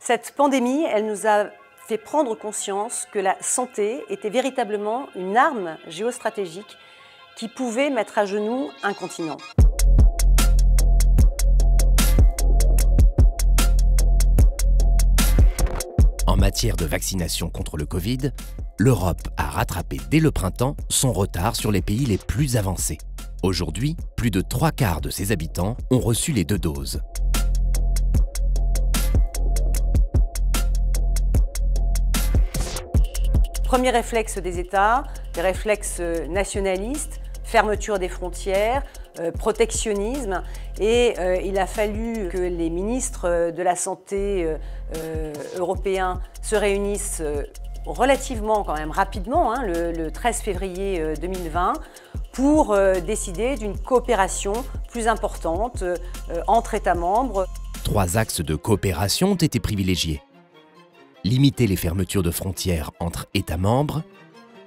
Cette pandémie, elle nous a fait prendre conscience que la santé était véritablement une arme géostratégique qui pouvait mettre à genoux un continent. En matière de vaccination contre le Covid, l'Europe a rattrapé dès le printemps son retard sur les pays les plus avancés. Aujourd'hui, plus de 3/4 de ses habitants ont reçu les 2 doses. Premier réflexe des États, des réflexes nationalistes, fermeture des frontières, protectionnisme, et il a fallu que les ministres de la Santé européens se réunissent relativement quand même rapidement, le 13 février 2020, pour décider d'une coopération plus importante entre États membres. 3 axes de coopération ont été privilégiés. Limiter les fermetures de frontières entre États membres,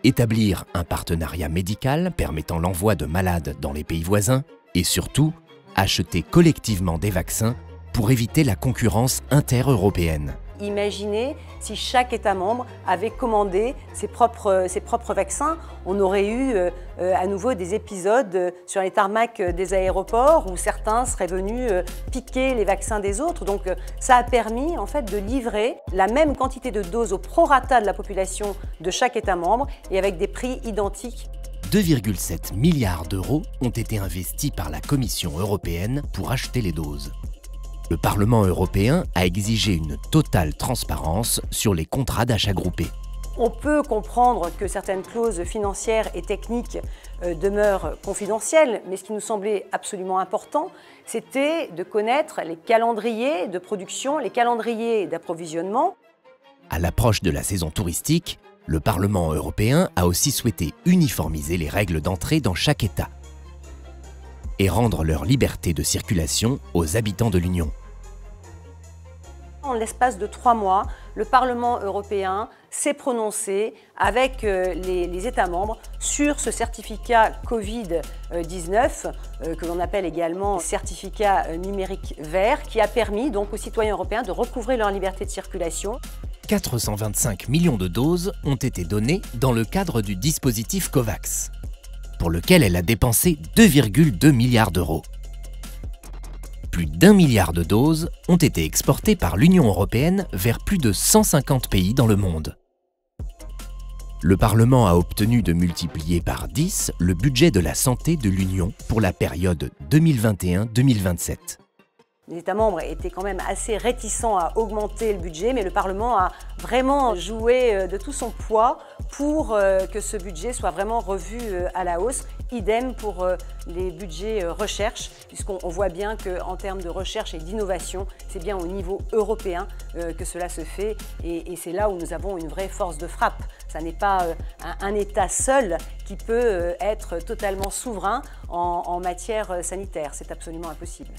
établir un partenariat médical permettant l'envoi de malades dans les pays voisins et surtout, acheter collectivement des vaccins pour éviter la concurrence inter-européenne. Imaginez si chaque État membre avait commandé ses propres vaccins, on aurait eu à nouveau des épisodes sur les tarmacs des aéroports où certains seraient venus piquer les vaccins des autres. Donc ça a permis en fait de livrer la même quantité de doses au prorata de la population de chaque État membre et avec des prix identiques. 2,7 milliards d'euros ont été investis par la Commission européenne pour acheter les doses. Le Parlement européen a exigé une totale transparence sur les contrats d'achat groupés. On peut comprendre que certaines clauses financières et techniques demeurent confidentielles, mais ce qui nous semblait absolument important, c'était de connaître les calendriers de production, les calendriers d'approvisionnement. À l'approche de la saison touristique, le Parlement européen a aussi souhaité uniformiser les règles d'entrée dans chaque État et rendre leur liberté de circulation aux habitants de l'Union. En l'espace de 3 mois, le Parlement européen s'est prononcé avec les États membres sur ce certificat Covid-19, que l'on appelle également certificat numérique vert, qui a permis donc aux citoyens européens de recouvrer leur liberté de circulation. 425 millions de doses ont été données dans le cadre du dispositif COVAX, pour lequel elle a dépensé 2,2 milliards d'euros. Plus d'1 milliard de doses ont été exportées par l'Union européenne vers plus de 150 pays dans le monde. Le Parlement a obtenu de multiplier par 10 le budget de la santé de l'Union pour la période 2021-2027. Les États membres étaient quand même assez réticents à augmenter le budget, mais le Parlement a vraiment joué de tout son poids pour que ce budget soit vraiment revu à la hausse. Idem pour les budgets recherche, puisqu'on voit bien qu'en termes de recherche et d'innovation, c'est bien au niveau européen que cela se fait, et c'est là où nous avons une vraie force de frappe. Ça n'est pas un État seul qui peut être totalement souverain en matière sanitaire, c'est absolument impossible.